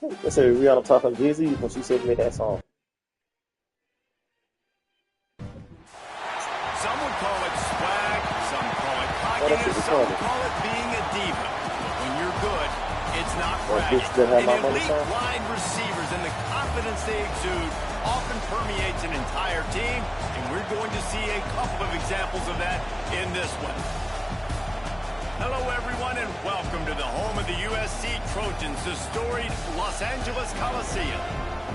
Let's say Rihanna talking Jay-Z when she said made that song. Some would call it swag, some call it Oh, that shit cockiness, was some funny. call it being a diva. But when you're good, it's not That bragging. bitch that had my And money elite song. wide receivers and the confidence they exude often permeates an entire team, and we're going to see a couple of examples of that in this one. Hello, everyone, and welcome to the home of the USC Trojans, the storied Los Angeles Coliseum.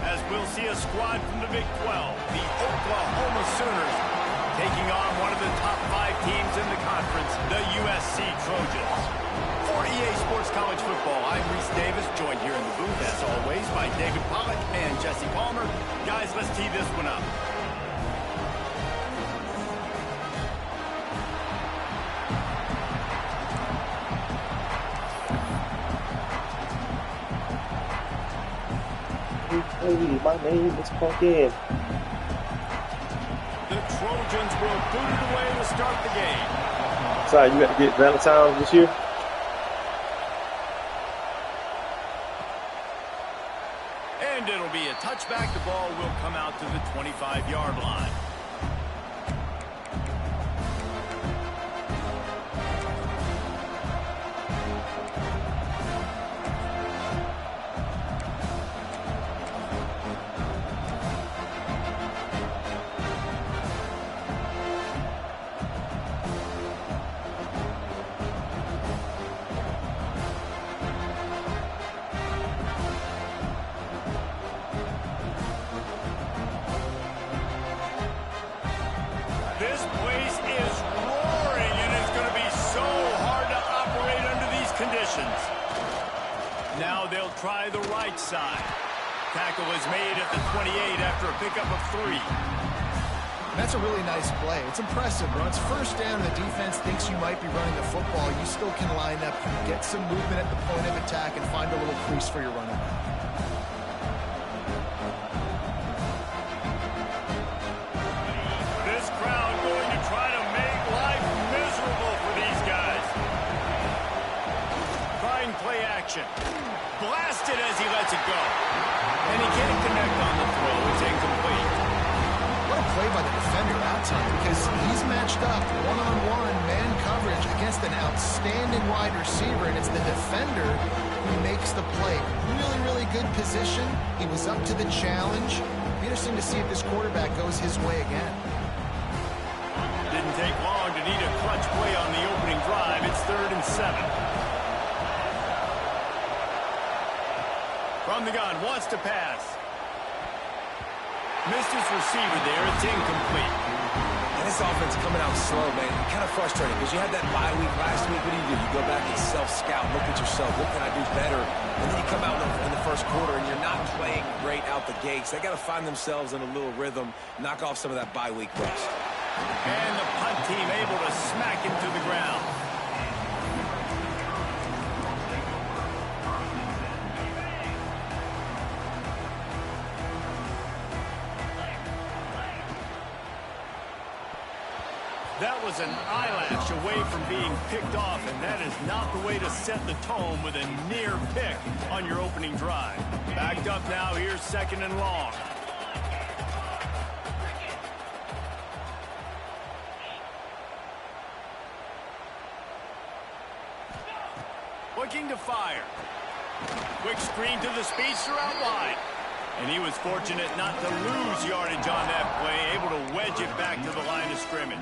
As we'll see a squad from the Big 12, the Oklahoma Sooners, taking on one of the top 5 teams in the conference, the USC Trojans. For EA Sports College Football, I'm Reese Davis, joined here in the booth, as always, by David Pollack and Jesse Palmer. Guys, let's tee this one up. Hey, my name is Pumpkin. The Trojans will boot it away to start the game. Sorry, you got to get Valentine's this year? And it'll be a touchback. The ball will come out to the 25-yard line. This place is roaring, and it's going to be so hard to operate under these conditions. Now they'll try the right side. Tackle is made at the 28 after a pickup of 3. That's a really nice play. It's impressive. When it's first down and the defense thinks you might be running the football, you still can line up, get some movement at the point of attack, and find a little crease for your running back. This crowd going to try to make life miserable for these guys. Trying play action. Blasted as he lets it go. And he can't connect on the throw. It's incomplete. What a play by the defender that time, because he's matched up one-on-one man coverage against an outstanding wide receiver, and it's the defender who makes the play. Really, really good position. He was up to the challenge. Be interesting to see if this quarterback goes his way again. Didn't take long to need a clutch play on the opening drive. It's 3rd and 7. From the gun, wants to pass. Missed his receiver there. It's incomplete. And this offense coming out slow, man. Kind of frustrating because you had that bye week last week. What do? You go back and self-scout, look at yourself. What can I do better? And then you come out in the first quarter and you're not playing great out the gates. They got to find themselves in a little rhythm, knock off some of that bye week rust. And the punt team able to smack him to the ground. That was an eyelash away from being picked off, and that is not the way to set the tone with a near pick on your opening drive. Backed up now, here's 2nd and long. Looking to fire. Quick screen to the speedster out wide. And he was fortunate not to lose yardage on that play, able to wedge it back to the line of scrimmage.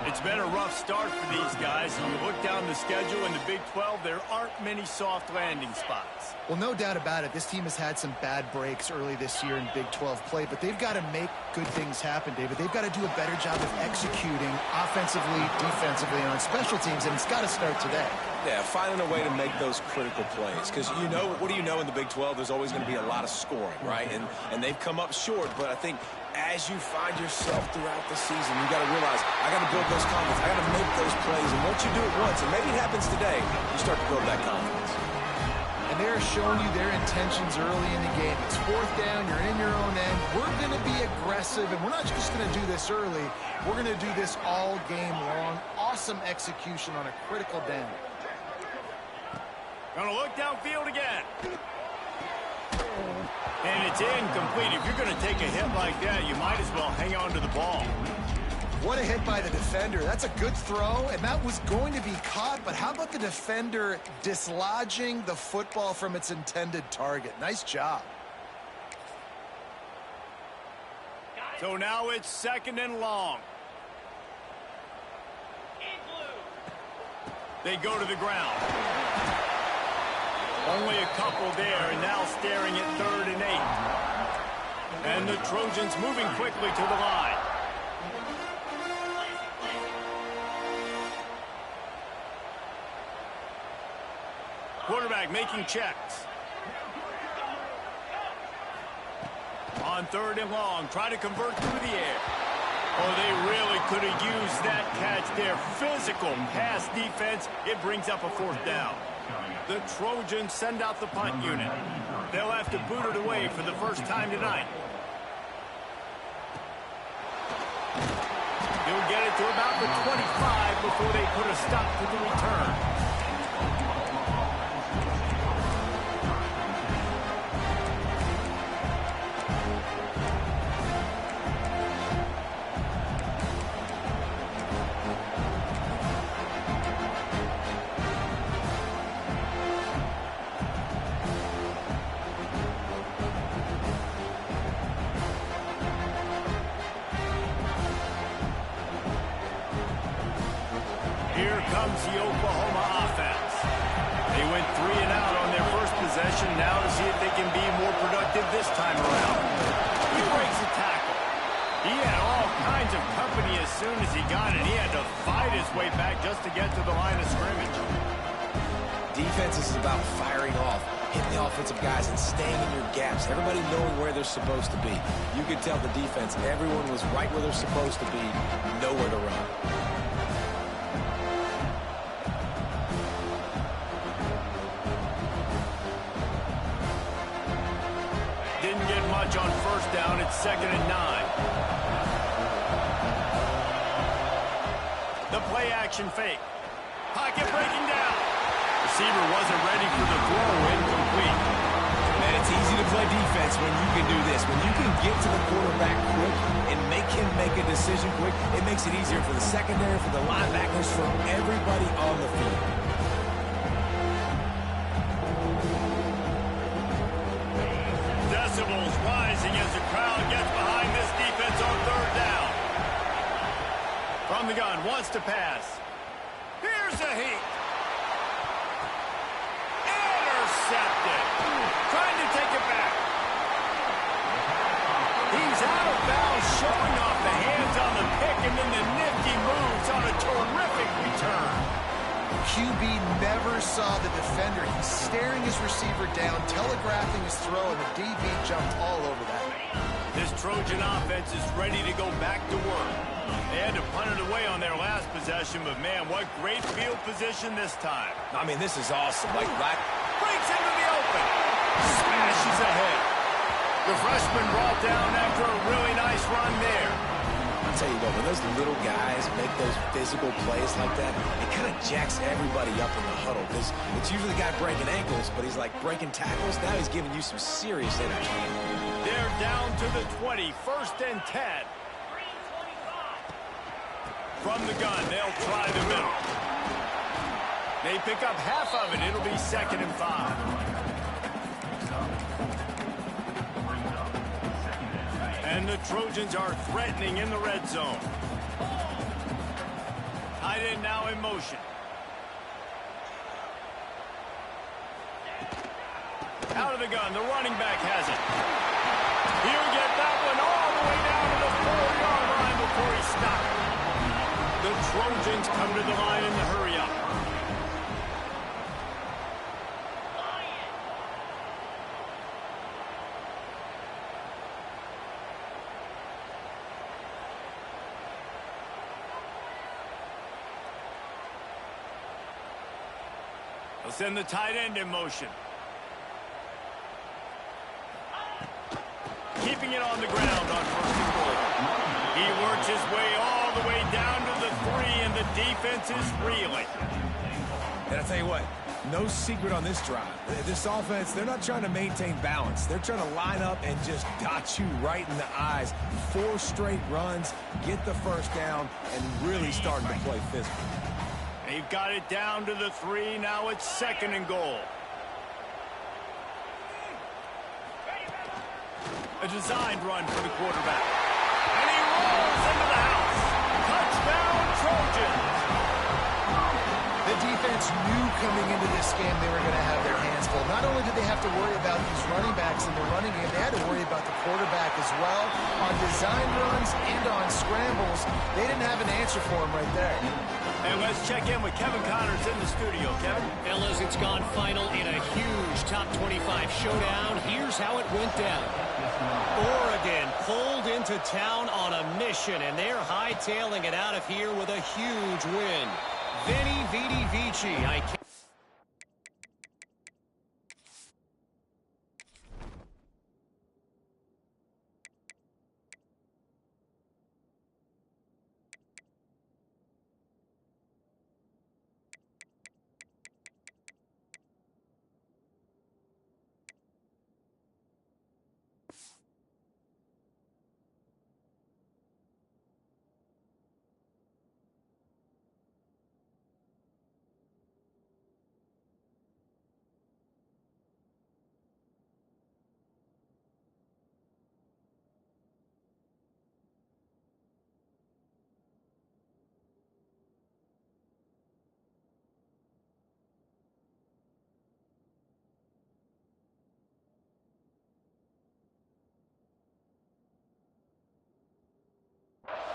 It's been a rough start for these guys. And you look down the schedule in the Big 12, there aren't many soft landing spots. Well, no doubt about it. This team has had some bad breaks early this year in Big 12 play, but they've got to make good things happen, David. They've got to do a better job of executing offensively, defensively, and on special teams, and it's got to start today. Yeah, finding a way to make those critical plays. Because you know, what do you know in the Big 12? There's always going to be a lot of scoring, right? And they've come up short, but I think as you find yourself throughout the season, you got to realize, I got to build those confidence. I got to make those plays. And once you do it once, and maybe it happens today, you start to build that confidence. And they're showing you their intentions early in the game. It's 4th down, you're in your own end. We're going to be aggressive, and we're not just going to do this early. We're going to do this all game long. Awesome execution on a critical down. Gonna look downfield again. And it's incomplete. If you're going to take a hit like that, you might as well hang on to the ball. What a hit by the defender. That's a good throw, and that was going to be caught, but how about the defender dislodging the football from its intended target? Nice job. So now it's 2nd and long. They go to the ground. Only a couple there, and now staring at 3rd and 8. And the Trojans moving quickly to the line. Quarterback making checks. On 3rd and long, try to convert through the air. Oh, they really could have used that catch there. Physical pass defense. It brings up a 4th down. The Trojans send out the punt unit. They'll have to boot it away for the first time tonight. He'll get it to about the 25 before they put a stop to the return. Here comes the Oklahoma offense. They went 3 and out on their first possession. Now to see if they can be more productive this time around. He breaks a tackle. He had all kinds of company as soon as he got it. He had to fight his way back just to get to the line of scrimmage. Defense is about firing off, hitting the offensive guys, and staying in your gaps. Everybody knowing where they're supposed to be. You could tell the defense, everyone was right where they're supposed to be, nowhere to run. Didn't get much on 1st down. It's 2nd and 9. The play action fake. Pocket breaking down. Receiver wasn't ready for the throw. Incomplete. Man, it's easy to play defense when you can do this. When you can get to the quarterback quick and make him make a decision quick, it makes it easier for the secondary, for the linebackers, for everybody on the field. Decibels rising as the crowd gets behind this defense on 3rd down. From the gun, wants to pass. Here's a heat. Intercepted. Trying to take it back. He's out of bounds, showing off the hands on the pick, and then the nifty moves on a terrific return. QB never saw the defender. He's staring his receiver down, telegraphing his throw, and the DB jumped all over that. This Trojan offense is ready to go back to work. They had to punt it away on their last possession, but man, what great field position this time. I mean, this is awesome. Like Black Breaks into the open. Smashes ahead. The freshman brought down after a really nice run there. I'll tell you what, when those little guys make those physical plays like that, it kind of jacks everybody up in the huddle, because it's usually the guy breaking ankles, but he's like breaking tackles. Now he's giving you some serious energy. They're down to the 20, 1st and 10. From the gun, they'll try the middle. They pick up half of it. It'll be 2nd and 5. And the Trojans are threatening in the red zone. Tight end now in motion. Out of the gun, the running back has it. He'll get that one all the way down to the 4-yard line before he stopped. The Trojans come to the line in the hurry-up. They'll send the tight end in motion. Keeping it on the ground on 1st and goal. He works his way all the way down to the 3, and the defense is reeling. And I tell you what, No secret on this drive. This offense, they're not trying to maintain balance. They're trying to line up and just dot you right in the eyes. 4 straight runs, get the first down, and really starting to play physical. They've got it down to the 3. Now it's 2nd and goal. A designed run for the quarterback. And he rolls into the house. Touchdown, Trojans. The defense knew coming into this game they were going to have their hands full. Not only did they have to worry about these running backs in the running game, they had to worry about the quarterback as well. On design runs and on scrambles, they didn't have an answer for him right there. And let's check in with Kevin Connors in the studio. Kevin? Fellas, it's gone final in a huge top 25 showdown. Here's how it went down. Oregon pulled into town on a mission, and they're hightailing it out of here with a huge win. Vinny Vidi Vici.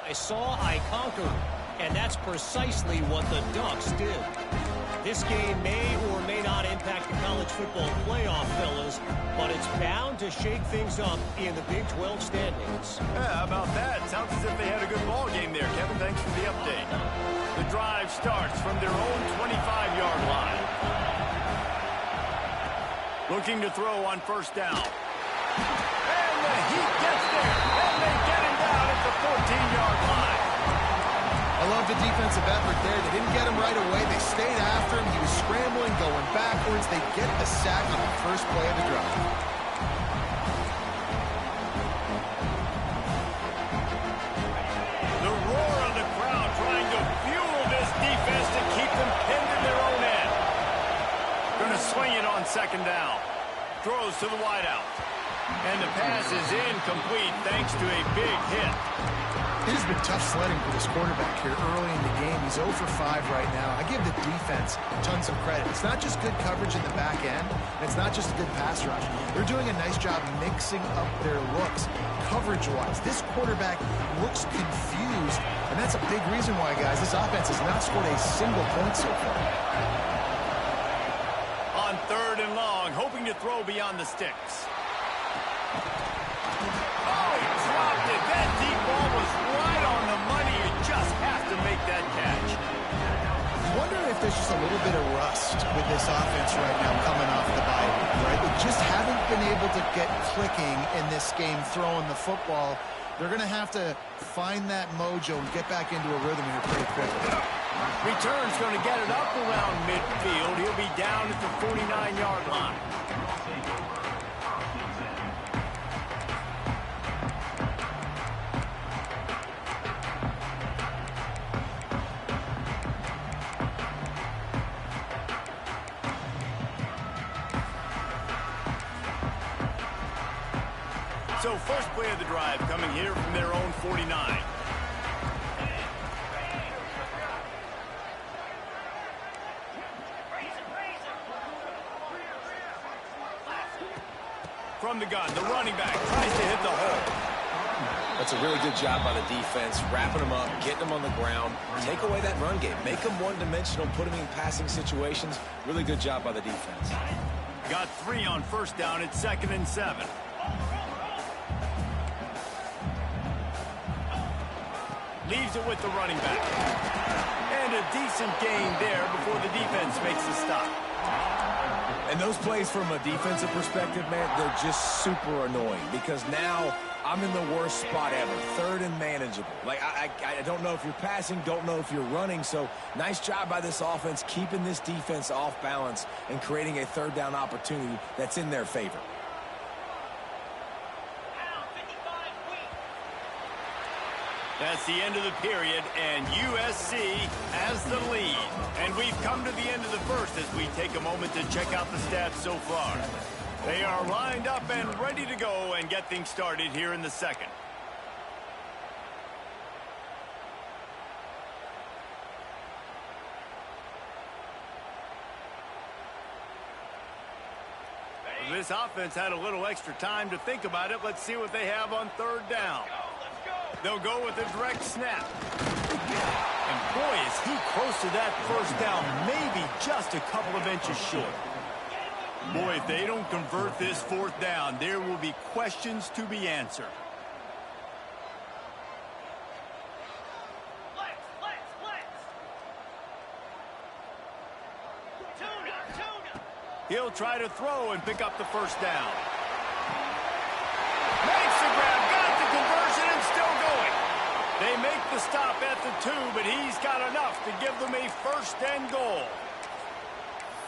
I saw, I conquered, and that's precisely what the Ducks did. This game may or may not impact the college football playoff, fellas, but it's bound to shake things up in the Big 12 standings. Yeah, how about that? Sounds as if they had a good ball game there, Kevin. Thanks for the update. The drive starts from their own 25-yard line. Looking to throw on 1st down. And the Heat gets there, and they get him down at the 14-yard line. I love the defensive effort there. They didn't get him right away. They stayed after him. He was scrambling, going backwards. They get the sack on the first play of the drive. The roar of the crowd trying to fuel this defense to keep them pinned in their own end. Going to swing it on 2nd down. Throws to the wideout. And the pass is incomplete thanks to a big hit. It has been tough sledding for this quarterback here early in the game. He's 0 for 5 right now. I give the defense tons of credit. It's not just good coverage in the back end, and it's not just a good pass rush. They're doing a nice job mixing up their looks coverage-wise. This quarterback looks confused, and that's a big reason why, guys, this offense has not scored a single point so far. On 3rd and long, hoping to throw beyond the sticks. Oh, he dropped it. That deep ball was right on the money. You just have to make that catch. I wonder if there's just a little bit of rust with this offense right now coming off the bye, right? They just haven't been able to get clicking in this game throwing the football. They're going to have to find that mojo and get back into a rhythm here pretty quickly. Return's going to get it up around midfield. He'll be down at the 49-yard line. So first play of the drive coming here from their own 49. From the gun, the running back tries to hit the hole. That's a really good job by the defense, wrapping them up, getting them on the ground. Take away that run game. Make them one-dimensional, put them in passing situations. Really good job by the defense. Got 3 on 1st down at 2nd and 7. Leaves it with the running back. And a decent gain there before the defense makes the stop. And those plays from a defensive perspective, man, they're just super annoying because now I'm in the worst spot ever, third and manageable. Like, I don't know if you're passing, don't know if you're running, so nice job by this offense keeping this defense off balance and creating a third down opportunity that's in their favor. That's the end of the period, and USC has the lead. And we've come to the end of the first as we take a moment to check out the stats so far. They are lined up and ready to go and get things started here in the second. This offense had a little extra time to think about it. Let's see what they have on third down. They'll go with a direct snap. And boy, is he close to that first down, maybe just a couple of inches short. Boy, if they don't convert this fourth down, there will be questions to be answered. He'll try to throw and pick up the first down. Makes the grab, got the conversion, and still going. They make the stop at the 2, but he's got enough to give them a first and goal.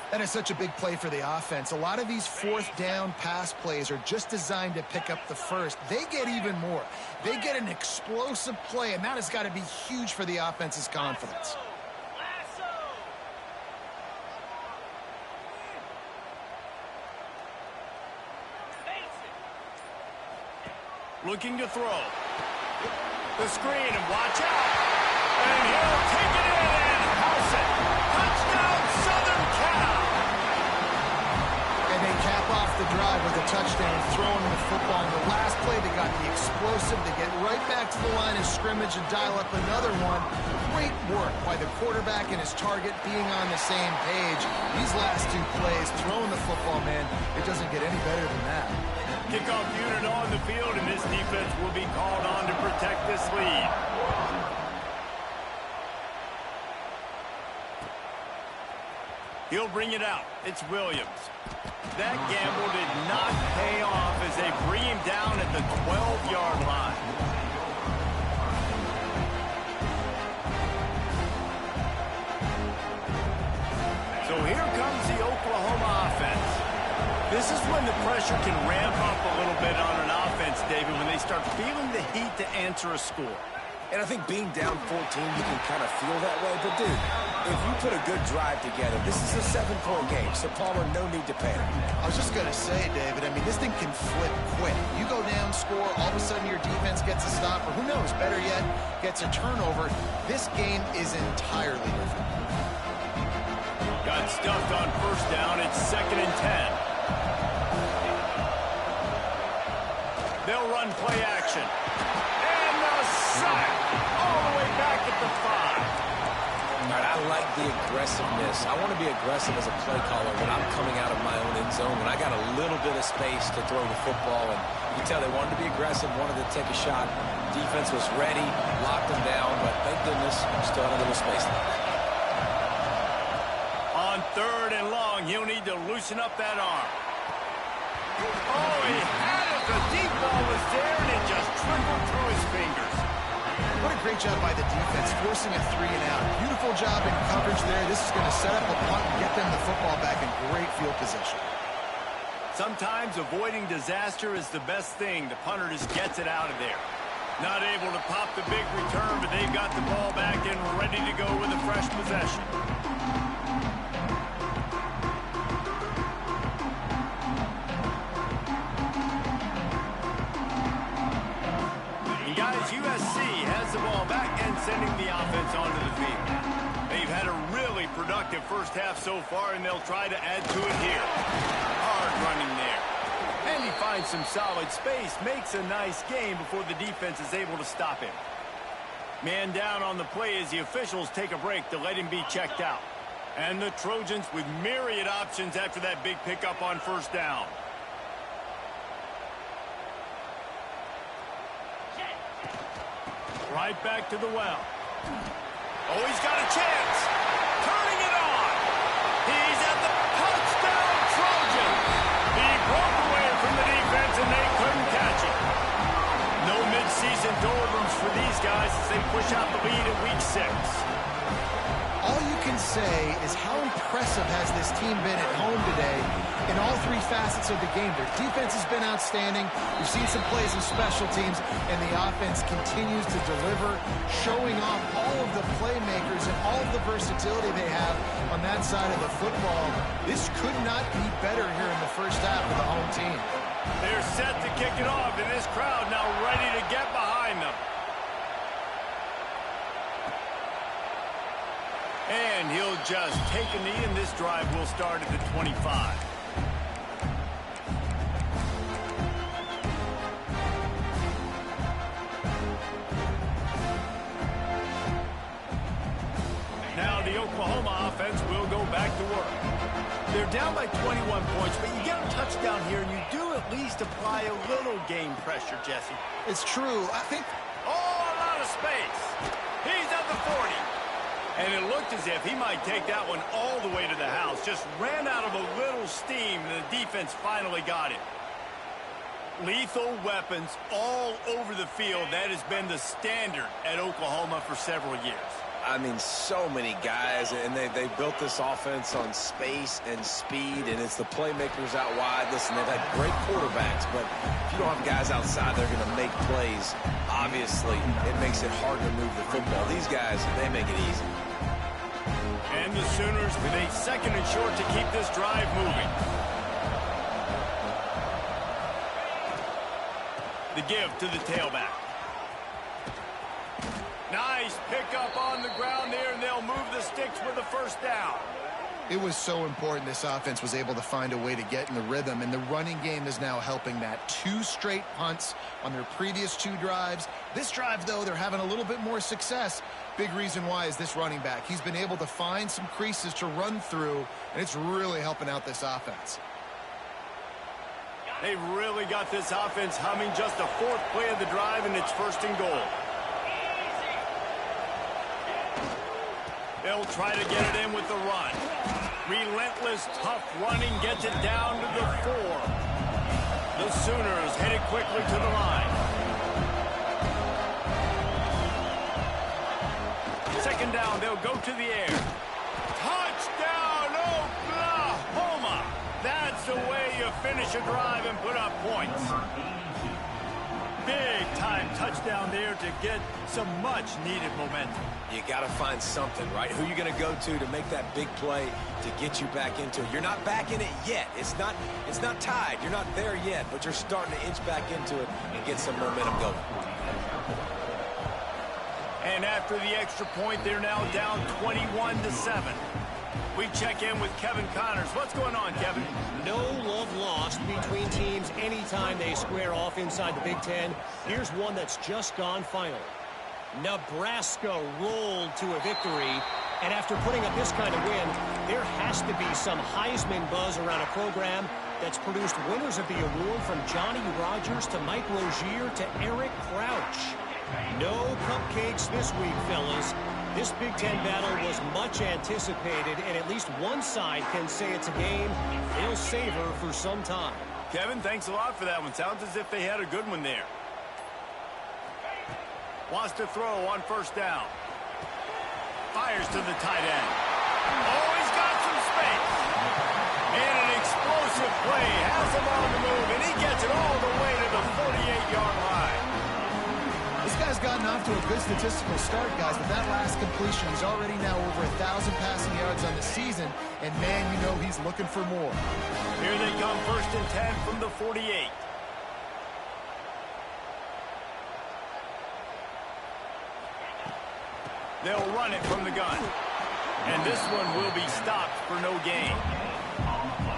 That is such a big play for the offense. A lot of these fourth down pass plays are just designed to pick up the first. They get even more. They get an explosive play, and that has got to be huge for the offense's confidence. Looking to throw. The screen, and watch out. And he'll take it in and house it. Touchdown, Southern Cal. And they cap off the drive with a touchdown, throwing the football. In the last play, they got the explosive. They get right back to the line of scrimmage and dial up another one. Great work by the quarterback and his target being on the same page. These last two plays, throwing the football, man, it doesn't get any better than that. Kickoff unit on the field, and this defense will be called on to protect this lead. He'll bring it out. It's Williams. That gamble did not pay off as they bring him down at the 12-yard line. So here comes the Oklahoma offense. This is when the pressure can ramp up a little bit on an offense, David, when they start feeling the heat to answer a score. And I think being down 14, you can kind of feel that way. But, dude, if you put a good drive together, this is a 7-point game, so Palmer, no need to panic. I was just going to say, David, I mean, this thing can flip quick. You go down, score, all of a sudden your defense gets a stop, or who knows, better yet, gets a turnover. This game is entirely different. Got stuffed on first down. It's 2nd and 10. They'll run play action. And the sack all the way back at the 5. All right, I like the aggressiveness. I want to be aggressive as a play caller when I'm coming out of my own end zone, when I got a little bit of space to throw the football. And you can tell they wanted to be aggressive, wanted to take a shot. Defense was ready, locked them down, but thank goodness, still had a little space left. On 3rd and long, he'll need to loosen up that arm. Oh, he had it. The deep ball was there, and it just trickled through his fingers. What a great job by the defense, forcing a 3-and-out. Beautiful job in coverage there. This is going to set up a punt and get them the football back in great field position. Sometimes avoiding disaster is the best thing. The punter just gets it out of there. Not able to pop the big return, but they've got the ball back and ready to go with a fresh possession. Guys, USC has the ball back and sending the offense onto the field. They've had a really productive first half so far, and they'll try to add to it here. Hard running there. And he finds some solid space, makes a nice game before the defense is able to stop him. Man down on the play as the officials take a break to let him be checked out. And the Trojans with myriad options after that big pickup on first down. Right back to the well. Oh, he's got a chance. Turning it on. He's at the touchdown try. these guys as they push out the lead in Week 6. All you can say is how impressive has this team been at home today in all three facets of the game. Their defense has been outstanding. We've seen some plays in special teams, and the offense continues to deliver, showing off all of the playmakers and all of the versatility they have on that side of the football. This could not be better here in the first half of the home team. They're set to kick it off, and this crowd now ready to get behind them. And he'll just take a knee, and this drive will start at the 25. Now the Oklahoma offense will go back to work. They're down by 21 points, but you get a touchdown here, and you do at least apply a little game pressure, Jesse. It's true. I think... Oh, a lot of space. He's at the 40. And it looked as if he might take that one all the way to the house. Just ran out of a little steam, and the defense finally got it. Lethal weapons all over the field. That has been the standard at Oklahoma for several years. I mean, so many guys, and they built this offense on space and speed, and it's the playmakers out wide. Listen, they've had great quarterbacks, but if you don't have guys outside, they're going to make plays. Obviously, it makes it hard to move the football. These guys, they make it easy. And the Sooners with a second and short to keep this drive moving. The give to the tailback. Nice pickup on the ground there, and they'll move the sticks with a first down. It was so important this offense was able to find a way to get in the rhythm, and the running game is now helping that. 2 straight punts on their previous 2 drives. This drive, though, they're having a little bit more success. Big reason why is this running back. He's been able to find some creases to run through, and it's really helping out this offense. They've really got this offense humming. Just a 4th play of the drive, and it's 1st and goal. They'll try to get it in with the run. Relentless, tough running gets it down to the 4. The Sooners headed quickly to the line. 2nd down, they'll go to the air. Touchdown, Oklahoma! That's the way you finish a drive and put up points. Big-time touchdown there to get some much-needed momentum. You got to find something, right? Who are you going to go to make that big play to get you back into it? You're not back in it yet. It's not tied. You're not there yet, but you're starting to inch back into it and get some momentum going. And after the extra point, they're now down 21-7. We check in with Kevin Connors. What's going on, Kevin? No love lost between teams anytime they square off inside the Big Ten. Here's one that's just gone final. Nebraska rolled to a victory, and after putting up this kind of win, there has to be some Heisman buzz around a program that's produced winners of the award from Johnny Rodgers to Mike Rozier to Eric Crouch. No cupcakes this week, fellas. This Big Ten battle was much anticipated, and at least one side can say it's a game they'll savor for some time. Kevin, thanks a lot for that one. Sounds as if they had a good one there. Wants to throw on 1st down. Fires to the tight end. Oh, he's got some space. And an explosive play. Has him on the move, and he gets it all the way to the 48-yard line. This guy's gotten off to a good statistical start, guys, but that last completion, he's already now over 1,000 passing yards on the season, and man, you know he's looking for more. Here they come, 1st and 10 from the 48. They'll run it from the gun. And this one will be stopped for no gain.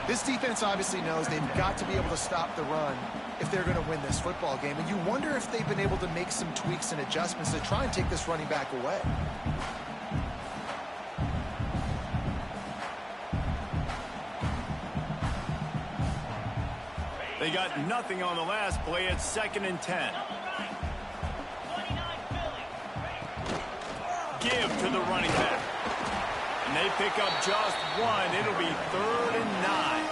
This defense obviously knows they've got to be able to stop the run if they're going to win this football game. And you wonder if they've been able to make some tweaks and adjustments to try and take this running back away. They got nothing on the last play. It's 2nd and 10. Give to the running back. And they pick up just one. It'll be 3rd and 9.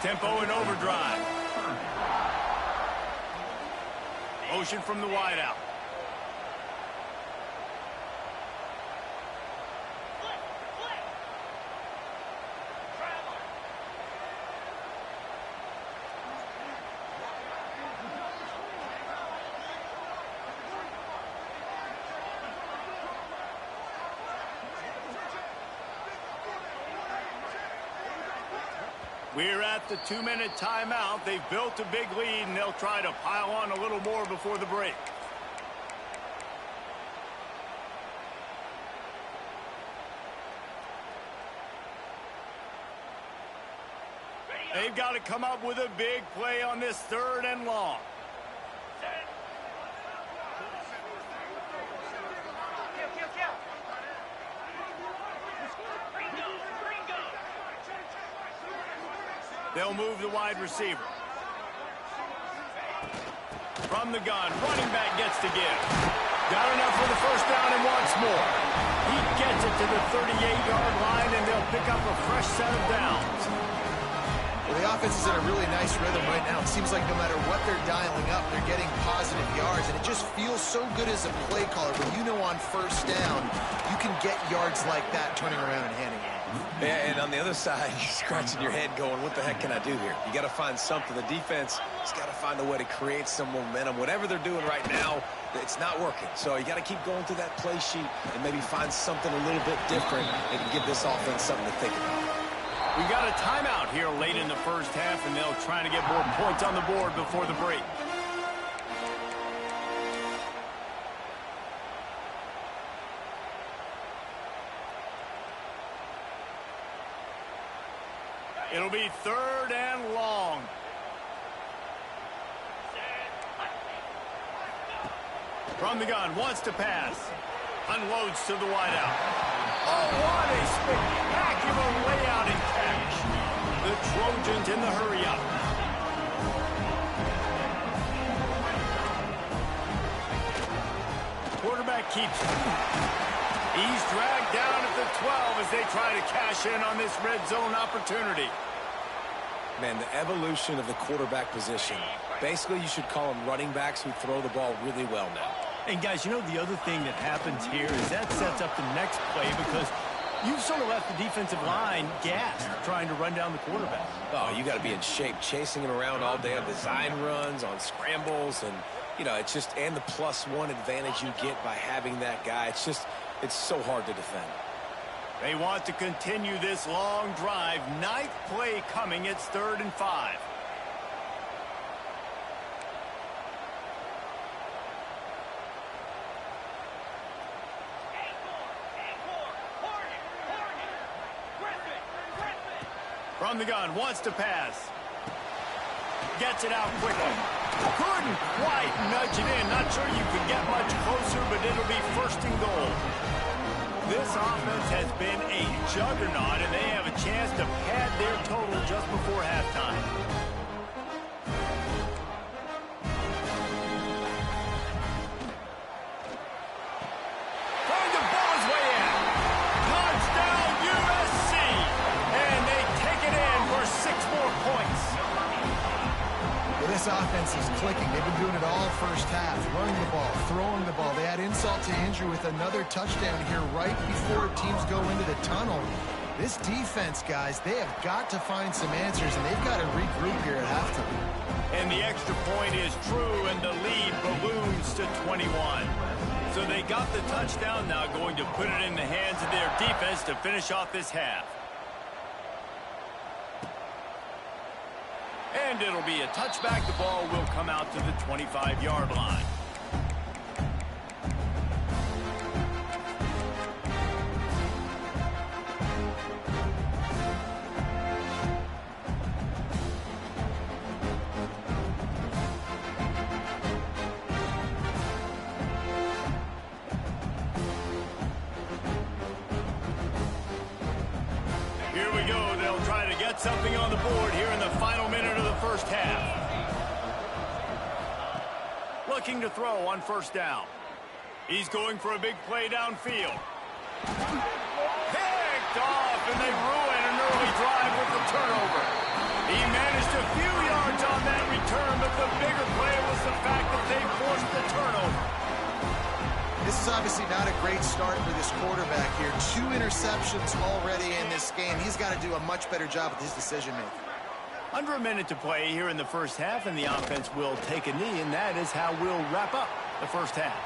Tempo and overdrive. Motion from the wideout. We're at the 2-minute timeout. They've built a big lead, and they'll try to pile on a little more before the break. They've got to come up with a big play on this 3rd and long. They'll move the wide receiver. From the gun, running back gets to give. Got enough for the first down and wants more. He gets it to the 38-yard line, and they'll pick up a fresh set of downs. Well, the offense is in a really nice rhythm right now. It seems like no matter what they're dialing up, they're getting positive yards, and it just feels so good as a play caller when you know on first down you can get yards like that turning around and handing it. Yeah, and on the other side, you're scratching your head going, what the heck can I do here? You got to find something. The defense has got to find a way to create some momentum. Whatever they're doing right now, it's not working. So you got to keep going through that play sheet and maybe find something a little bit different and give this offense something to think about. We got a timeout here late in the first half, and they'll try to get more points on the board before the break. It'll be 3rd and long. From the gun, wants to pass. Unloads to the wideout. Oh, what a spectacular layout and catch. The Trojans in the hurry-up. Quarterback keeps it. He's dragged down at the 12 as they try to cash in on this red zone opportunity. Man, the evolution of the quarterback position. Basically, you should call them running backs who throw the ball really well now. And guys, you know the other thing that happens here is that sets up the next play because you've sort of left the defensive line gassed trying to run down the quarterback. Oh, you got to be in shape, chasing him around all day on design runs, on scrambles, and, you know, it's just, and the +1 advantage you get by having that guy. It's so hard to defend. They want to continue this long drive. 9th play coming. It's 3rd and 5. From the gun, wants to pass. Gets it out quickly. Couldn't quite nudge it in. Not sure you can get much closer, but it'll be 1st and goal. This offense has been a juggernaut, and they have a chance to pad their total just before halftime. Trying to ball his way in. Touchdown, USC! And they take it in for 6 more points. Well, this offense is clicking. They've been doing it all first half. Running the ball, throwing the ball. They add insult to injury with another touchdown here right before teams go into the tunnel. This defense, guys, they have got to find some answers, and they've got to regroup here at halftime. And the extra point is true, and the lead balloons to 21. So they got the touchdown, now going to put it in the hands of their defense to finish off this half. And it'll be a touchback. The ball will come out to the 25-yard line. Here we go. They'll try to get something on the board here in the final minute of the first half. Looking to throw on 1st down. He's going for a big play downfield. Picked off, and they ruin an early drive with the turnover. He managed a few yards on that return, but the bigger play was the fact that they forced the turnover. This is obviously not a great start for this quarterback here. 2 interceptions already in this game. He's got to do a much better job with his decision-making. Under a minute to play here in the first half, and the offense will take a knee, and that is how we'll wrap up the first half.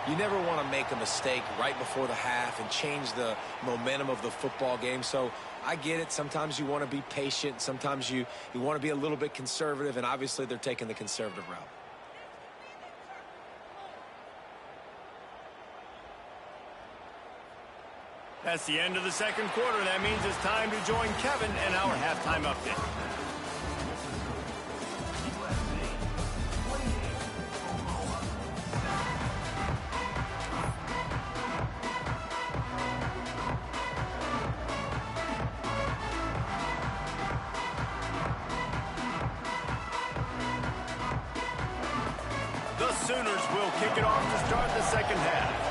you never want to make a mistake right before the half and change the momentum of the football game. So I get it. Sometimes you want to be patient. Sometimes you want to be a little bit conservative, and obviously they're taking the conservative route. That's the end of the second quarter. That means it's time to join Kevin in our halftime update. The Sooners will kick it off to start the second half.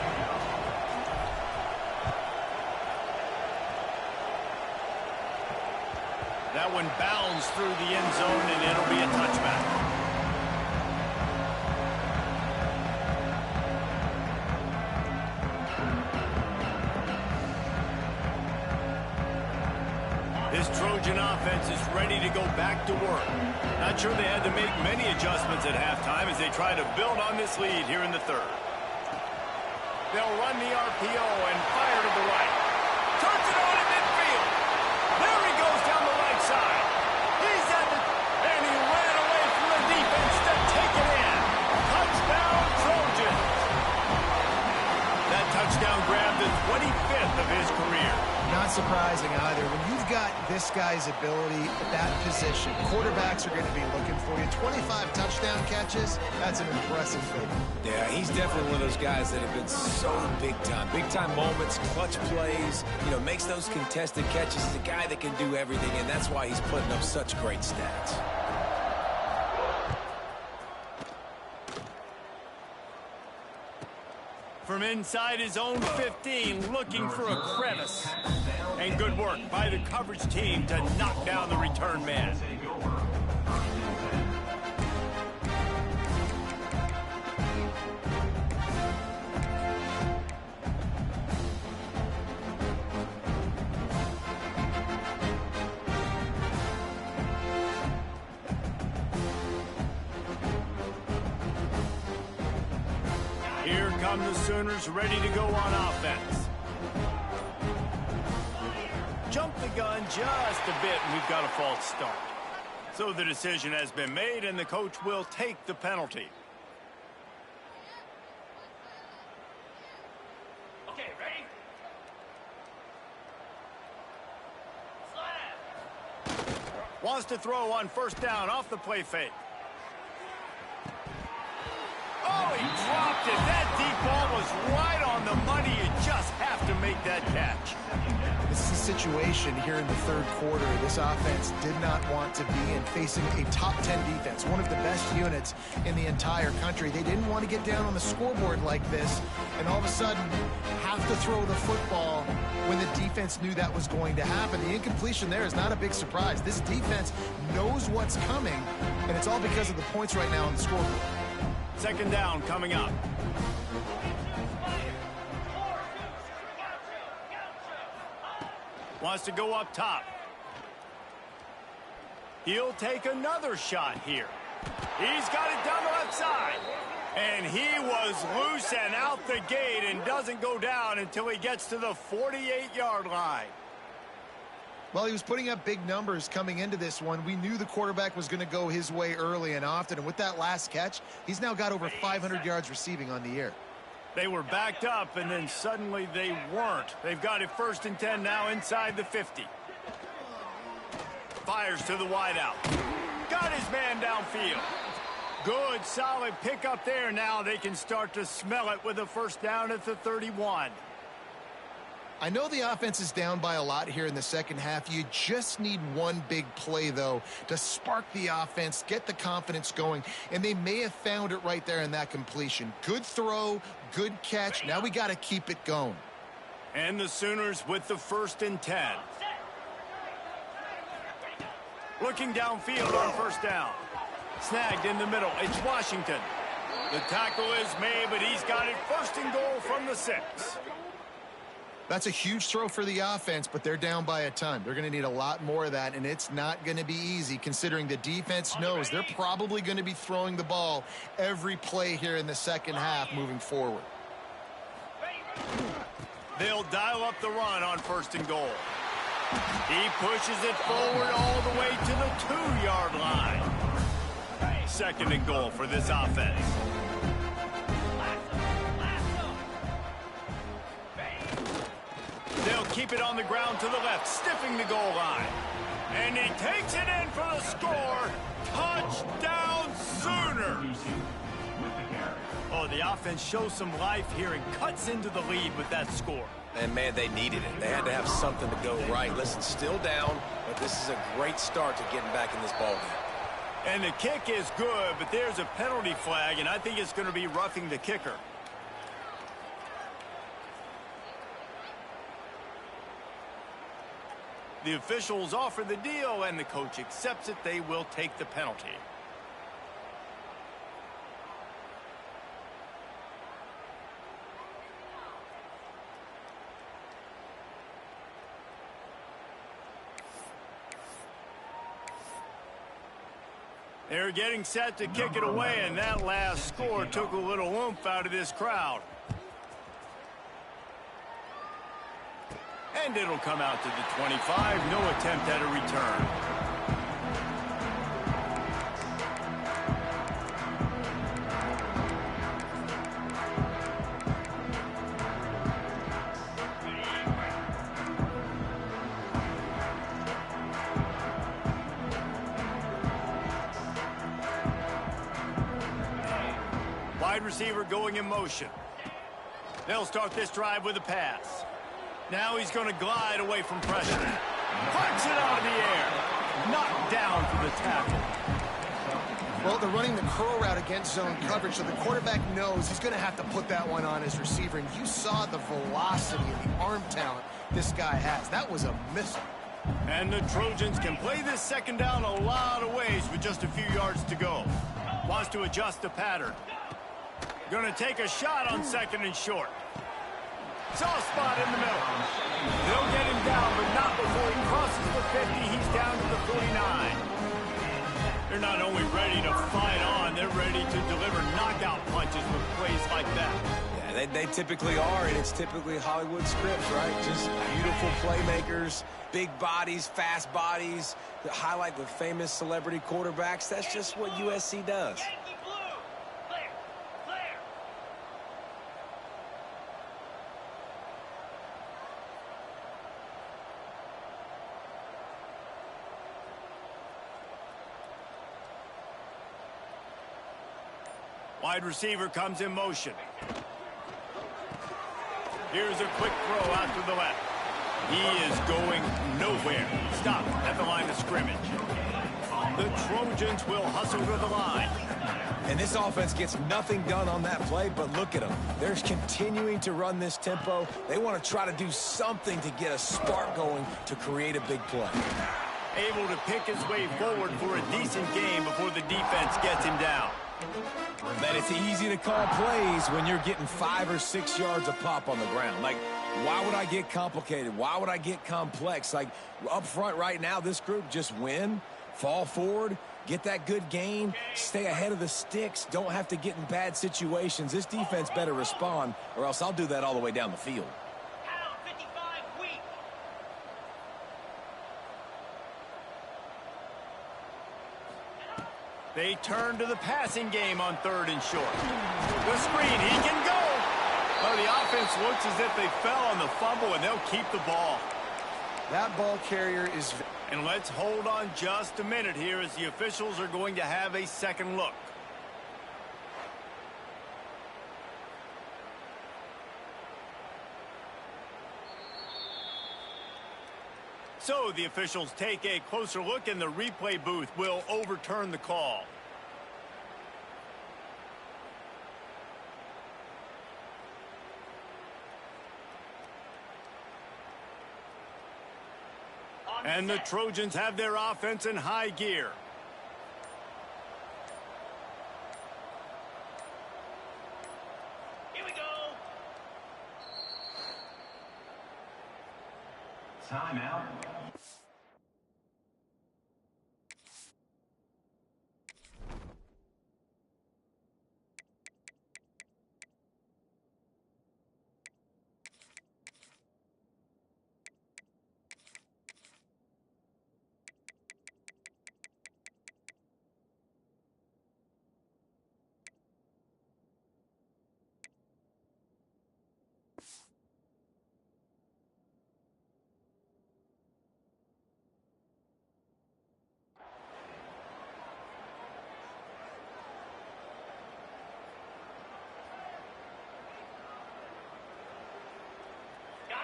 That one bounds through the end zone, and it'll be a touchback. This Trojan offense is ready to go back to work. Not sure they had to make many adjustments at halftime as they try to build on this lead here in the third. They'll run the RPO and fire to the right. Turns it on in midfield. There he goes down the right side. He's at the... and he ran away from the defense to take it in. Touchdown, Trojans. That touchdown grabbed the 25th of his career. Not surprising either. When you've got this guy's ability at that position, quarterbacks are going to be looking for you. 25 touchdown catches, that's an impressive thing. Yeah, he's definitely one of those guys that have been so big time. Big time moments, clutch plays, makes those contested catches. He's a guy that can do everything, and that's why he's putting up such great stats. From inside his own 15, looking for a crevice. And good work by the coverage team to knock down the return man. Here come the Sooners ready to go on offense. Jumped the gun just a bit, and we've got a false start. So the decision has been made, and the coach will take the penalty. Okay, ready? Wants to throw on first down off the play fake. Oh, he dropped it. That deep ball was right on the money. You just have to make that catch. This is a situation here in the third quarter. This offense did not want to be in, facing a top 10 defense, one of the best units in the entire country. They didn't want to get down on the scoreboard like this, and all of a sudden have to throw the football when the defense knew that was going to happen. The incompletion there is not a big surprise. This defense knows what's coming, and it's all because of the points right now on the scoreboard. Second down coming up. Wants to go up top. He'll take another shot here. He's got it down the left side. And he was loose and out the gate and doesn't go down until he gets to the 48-yard line. Well, he was putting up big numbers coming into this one. We knew the quarterback was going to go his way early and often. And with that last catch, he's now got over 500 yards receiving on the year. They were backed up, and then suddenly they weren't. They've got it 1st and 10 now inside the 50. Fires to the wideout. Got his man downfield. Good, solid pickup there. Now they can start to smell it with a first down at the 31. I know the offense is down by a lot here in the second half. You just need one big play, though, to spark the offense, get the confidence going, and they may have found it right there in that completion. Good throw, good catch. Now we got to keep it going. And the Sooners with the 1st and 10. Looking downfield on first down. Snagged in the middle. It's Washington. The tackle is made, but he's got it 1st and goal from the 6. That's a huge throw for the offense, but they're down by a ton. They're going to need a lot more of that, and it's not going to be easy considering the defense knows they're probably going to be throwing the ball every play here in the second half moving forward. They'll dial up the run on 1st and goal. He pushes it forward all the way to the 2-yard line. 2nd and goal for this offense. They'll keep it on the ground to the left, stiffing the goal line. And he takes it in for the score. Touchdown Sooners! Oh, the offense shows some life here and cuts into the lead with that score. And, man, they needed it. They had to have something to go right. Listen, still down, but this is a great start to getting back in this ballgame. And the kick is good, but there's a penalty flag, and I think it's going to be roughing the kicker. The officials offer the deal, and the coach accepts it. They will take the penalty. They're getting set to kick it away, and that last score took a little oomph out of this crowd. And it'll come out to the 25. No attempt at a return. Wide receiver going in motion. They'll start this drive with a pass. Now he's going to glide away from pressure. Punch it out of the air. Knocked down for the tackle. Well, they're running the curl route against zone coverage, so the quarterback knows he's going to have to put that one on his receiver. And you saw the velocity and the arm talent this guy has. That was a missile. And the Trojans can play this 2nd down a lot of ways with just a few yards to go. Wants to adjust the pattern. Going to take a shot on 2nd and short. Soft spot in the middle. They'll get him down, but not before he crosses the 50. He's down to the 49. They're not only ready to fight on, they're ready to deliver knockout punches with plays like that. Yeah, they typically are, and it's typically Hollywood scripts, right? Just beautiful playmakers, big bodies, fast bodies that highlight the famous celebrity quarterbacks. That's just what USC does. Wide receiver comes in motion. Here's a quick throw out to the left. He is going nowhere. Stop at the line of scrimmage. The Trojans will hustle to the line. And this offense gets nothing done on that play, but look at them. They're continuing to run this tempo. They want to try to do something to get a spark going to create a big play. Able to pick his way forward for a decent game before the defense gets him down. That it's easy to call plays when you're getting 5 or 6 yards a pop on the ground. Like, why would I get complicated? Why would I get complex? Like, up front right now, this group just win, fall forward, get that good gain, stay ahead of the sticks, don't have to get in bad situations. This defense better respond, or else I'll do that all the way down the field. They turn to the passing game on 3rd and short. The screen, he can go. Well, the offense looks as if they fell on the fumble, and they'll keep the ball. That ball carrier is... And let's hold on just a minute here as the officials are going to have a second look. So the officials take a closer look, and the replay booth will overturn the call. And the Trojans have their offense in high gear. Here we go. Timeout.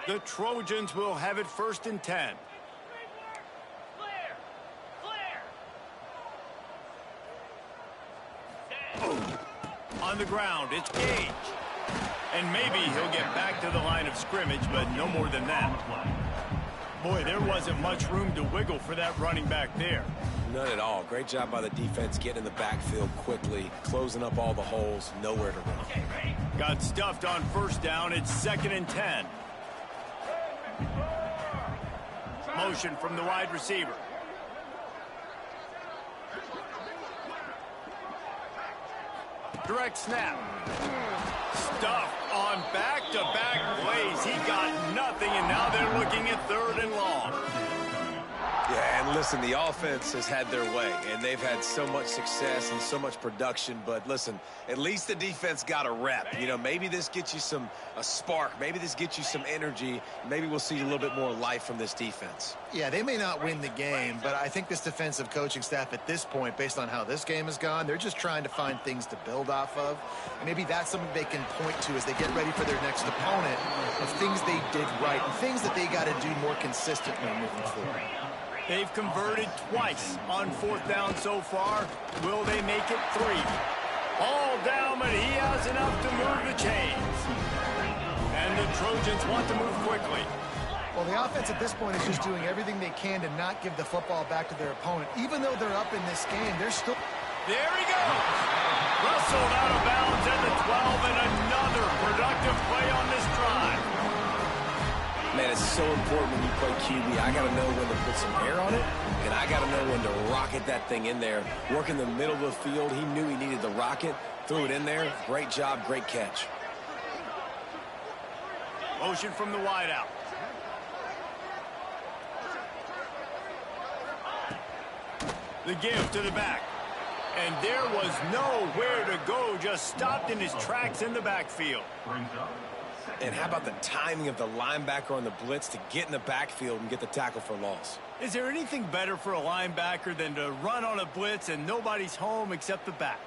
The Trojans will have it 1st and 10. On the ground, it's Gage. And maybe he'll get back to the line of scrimmage, but no more than that. Boy, there wasn't much room to wiggle for that running back there. None at all. Great job by the defense getting in the backfield quickly, closing up all the holes, nowhere to run. Got stuffed on 1st down. It's 2nd and 10. Motion from the wide receiver. Direct snap. Stuffed on back-to-back plays. He got nothing, and now they're looking at 3rd and long. Yeah, and listen, the offense has had their way, and they've had so much success and so much production. But listen, at least the defense got a rep. You know, maybe this gets you a spark. Maybe this gets you some energy. Maybe we'll see a little bit more life from this defense. Yeah, they may not win the game, but I think this defensive coaching staff at this point, based on how this game has gone, they're just trying to find things to build off of. And maybe that's something they can point to as they get ready for their next opponent of things they did right and things that they got to do more consistently moving forward. They've converted twice on 4th down so far. Will they make it 3? All down, but he has enough to move the chains. And the Trojans want to move quickly. Well, the offense at this point is just doing everything they can to not give the football back to their opponent. Even though they're up in this game, they're still... There he goes! Wrestled out of bounds at the 12, and another productive play on this drive. Man, it's so important when you play QB. I got to know when to put some air on it, and I got to know when to rocket that thing in there. Work in the middle of the field. He knew he needed the rocket, threw it in there. Great job, great catch. Motion from the wideout. The give to the back. And there was nowhere to go, just stopped in his tracks in the backfield. And how about the timing of the linebacker on the blitz to get in the backfield and get the tackle for loss? Is there anything better for a linebacker than to run on a blitz and nobody's home except the back?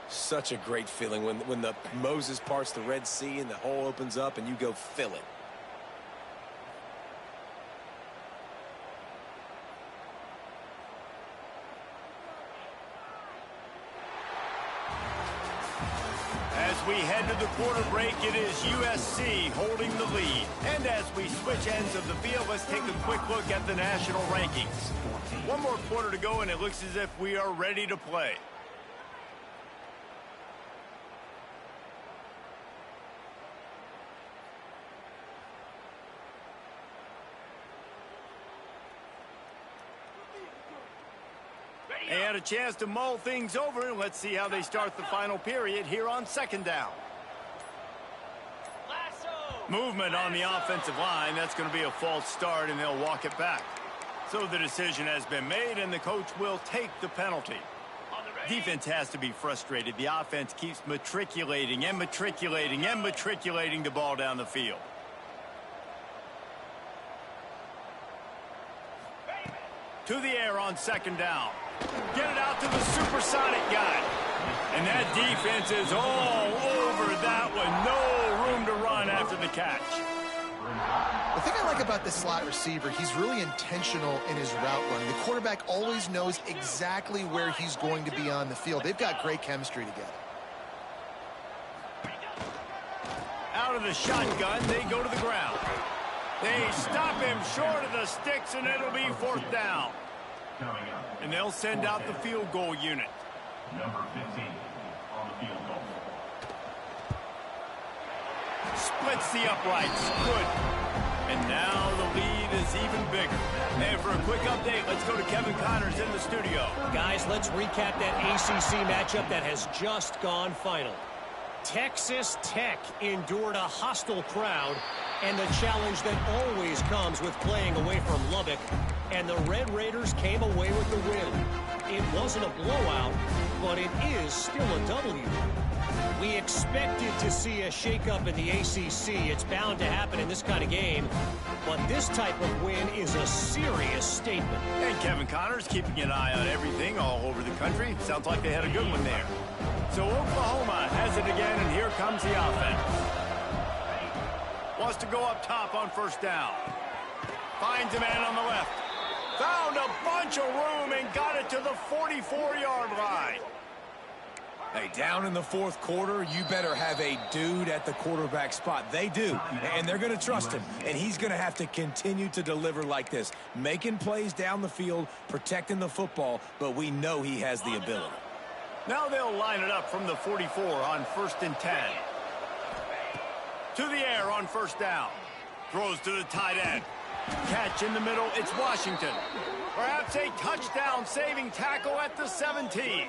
Such a great feeling when the Moses parts the Red Sea and the hole opens up and you go fill it. As we head to the quarter break, it is USC holding the lead. And as we switch ends of the field, let's take a quick look at the national rankings. One more quarter to go, and it looks as if we are ready to play. And a chance to mull things over, and let's see how they start the final period here on 2nd down. Movement on the offensive line. That's going to be a false start, and they'll walk it back. So the decision has been made, and the coach will take the penalty. Defense has to be frustrated. The offense keeps matriculating and matriculating and matriculating the ball down the field. To the air on 2nd down. Get it out to the supersonic guy. And that defense is all over that one. No room to run after the catch. The thing I like about this slot receiver, he's really intentional in his route running. The quarterback always knows exactly where he's going to be on the field. They've got great chemistry together. Out of the shotgun, they go to the ground. They stop him short of the sticks, and it'll be 4th down. And they'll send out the field goal unit. Number 15 on the field goal. Splits the uprights. Good. And now the lead is even bigger. And for a quick update, let's go to Kevin Connors in the studio. Guys, let's recap that ACC matchup that has just gone final. Texas Tech endured a hostile crowd and the challenge that always comes with playing away from Lubbock, and the Red Raiders came away with the win. It wasn't a blowout, but it is still a W. We expected to see a shakeup in the ACC. It's bound to happen in this kind of game, but this type of win is a serious statement. And Kevin Connors keeping an eye on everything all over the country. Sounds like they had a good one there. So Oklahoma has it again, and here comes the offense. Wants to go up top on first down. Finds a man on the left. Found a bunch of room and got it to the 44-yard line. Hey, down in the fourth quarter, you better have a dude at the quarterback spot. They do, and they're going to trust him, and he's going to have to continue to deliver like this, making plays down the field, protecting the football, but we know he has the ability. Now they'll line it up from the 44 on 1st and 10. To the air on first down. Throws to the tight end. Catch in the middle, it's Washington. Perhaps a touchdown-saving tackle at the 17.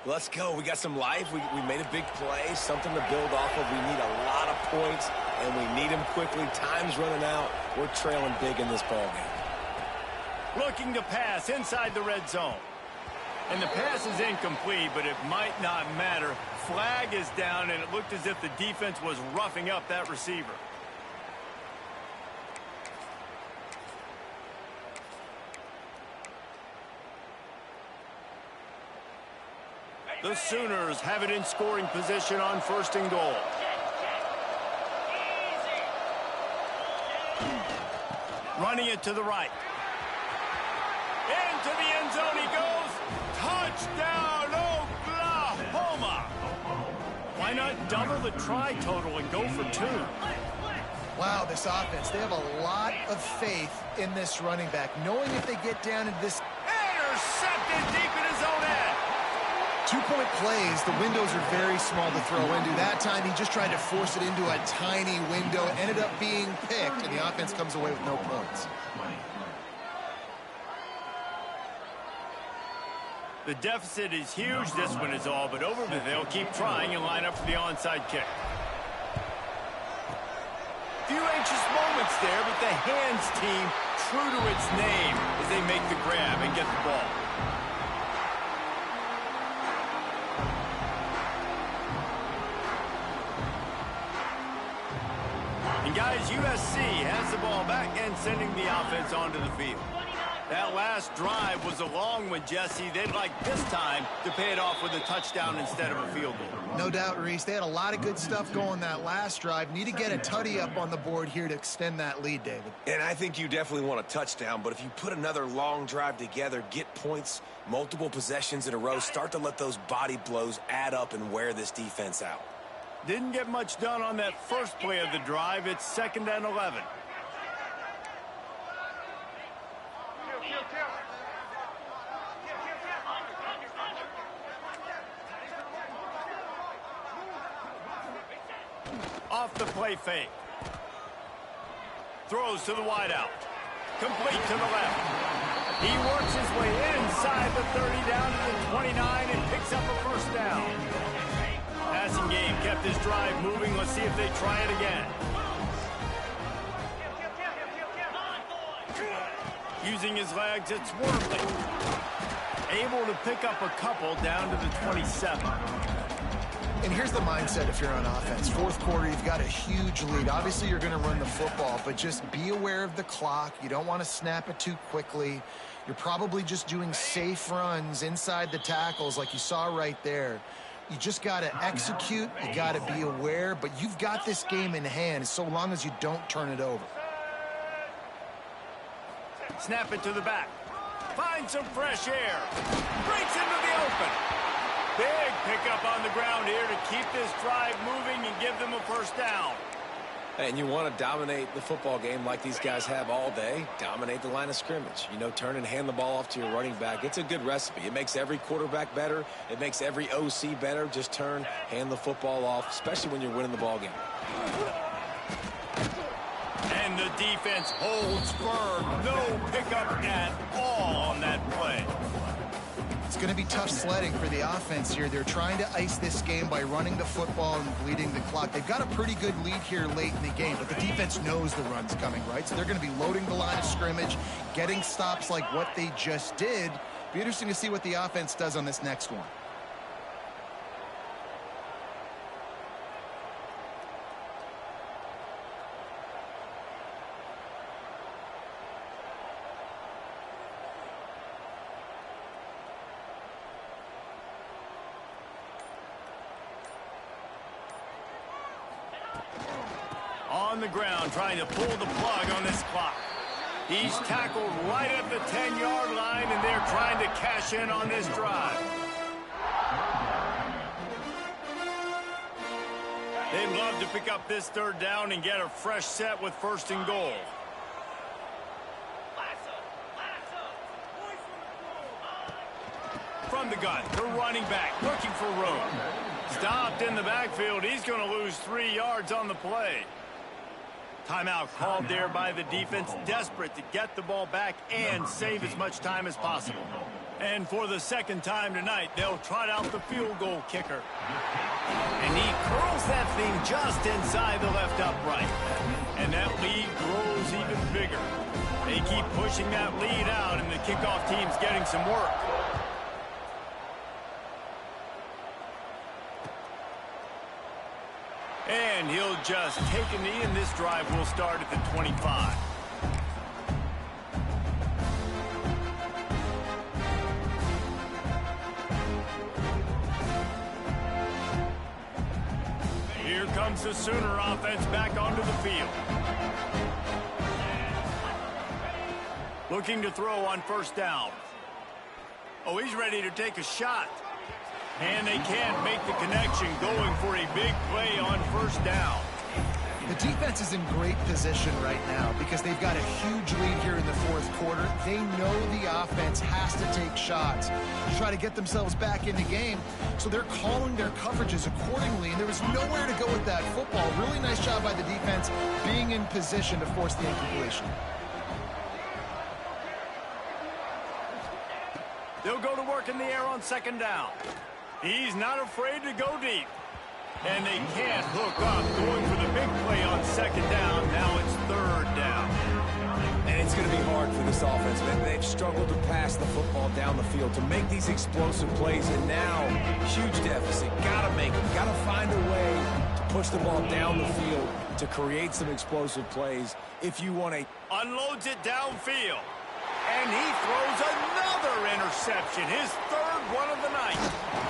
Let's go. We got some life. We made a big play, something to build off of. We need a lot of points, and we need them quickly. Time's running out. We're trailing big in this ballgame. Looking to pass inside the red zone. And the pass is incomplete, but it might not matter. Flag is down, and it looked as if the defense was roughing up that receiver. The Sooners have it in scoring position on 1st and goal. Running it to the right. Into the end zone he goes. Touchdown, Oklahoma! Why not double the try total and go for 2? Wow, this offense, they have a lot of faith in this running back, knowing if they get down into this... Intercepted deep in his own end. 2-point plays, the windows are very small to throw into. That time, he just tried to force it into a tiny window. Ended up being picked, and the offense comes away with no points. The deficit is huge. This one is all but over, but they'll keep trying and line up for the onside kick. Few anxious moments there, but the hands team true to its name as they make the grab and get the ball. And guys, USC has the ball back and sending the offense onto the field. That last drive was a long one, Jesse. They'd like this time to pay it off with a touchdown instead of a field goal. No doubt, Reese. They had a lot of good stuff going that last drive. Need to get a tutty up on the board here to extend that lead, David. And I think you definitely want a touchdown, but if you put another long drive together, get points, multiple possessions in a row, start to let those body blows add up and wear this defense out. Didn't get much done on that first play of the drive. It's 2nd and 11. Off the play fake. Throws to the wideout. Complete to the left. He works his way inside the 30 down to the 29 and picks up a first down. Passing game kept his drive moving. Let's see if they try it again. Using his legs, it's Wormley. Able to pick up a couple down to the 27. And here's the mindset if you're on offense. Fourth quarter, you've got a huge lead. Obviously, you're going to run the football, but just be aware of the clock. You don't want to snap it too quickly. You're probably just doing safe runs inside the tackles like you saw right there. You just got to execute. You got to be aware, but you've got this game in hand so long as you don't turn it over. Snap it to the back. Find some fresh air. Breaks into the open. Big pickup on the ground here to keep this drive moving and give them a first down. And you want to dominate the football game like these guys have all day. Dominate the line of scrimmage. You know, turn and hand the ball off to your running back. It's a good recipe. It makes every quarterback better. It makes every OC better. Just turn, hand the football off, especially when you're winning the ball game. And the defense holds firm. No pickup at all on that play. It's going to be tough sledding for the offense here. They're trying to ice this game by running the football and bleeding the clock. They've got a pretty good lead here late in the game, but the defense knows the run's coming, right? So they're going to be loading the line of scrimmage, getting stops like what they just did. Be interesting to see what the offense does on this next one. on the ground trying to pull the plug on this clock. He's tackled right at the 10-yard line, and they're trying to cash in on this drive. They'd love to pick up this third down and get a fresh set with 1st and goal. From the gun, the running back looking for room. Stopped in the backfield. He's going to lose 3 yards on the play. Timeout called there by the defense, desperate to get the ball back and save as much time as possible. And for the 2nd time tonight, they'll trot out the field goal kicker. And he curls that thing just inside the left upright. And that lead grows even bigger. They keep pushing that lead out, and the kickoff team's getting some work. And he'll just take a knee, and this drive will start at the 25. Here comes the Sooner offense back onto the field. Looking to throw on 1st down. Oh, he's ready to take a shot. And they can't make the connection, going for a big play on 1st down. The defense is in great position right now because they've got a huge lead here in the 4th quarter. They know the offense has to take shots to try to get themselves back in the game, so they're calling their coverages accordingly, and there was nowhere to go with that football. Really nice job by the defense being in position to force the incompletion. They'll go to work in the air on 2nd down. He's not afraid to go deep. And they can't hook up, going for the big play on 2nd down. Now it's 3rd down. And it's going to be hard for this offense, man. They've struggled to pass the football down the field, to make these explosive plays, and now, huge deficit. Got to make them. Got to find a way to push the ball down the field to create some explosive plays if you want to. Unloads it downfield. And he throws another interception, his 3rd one of the night.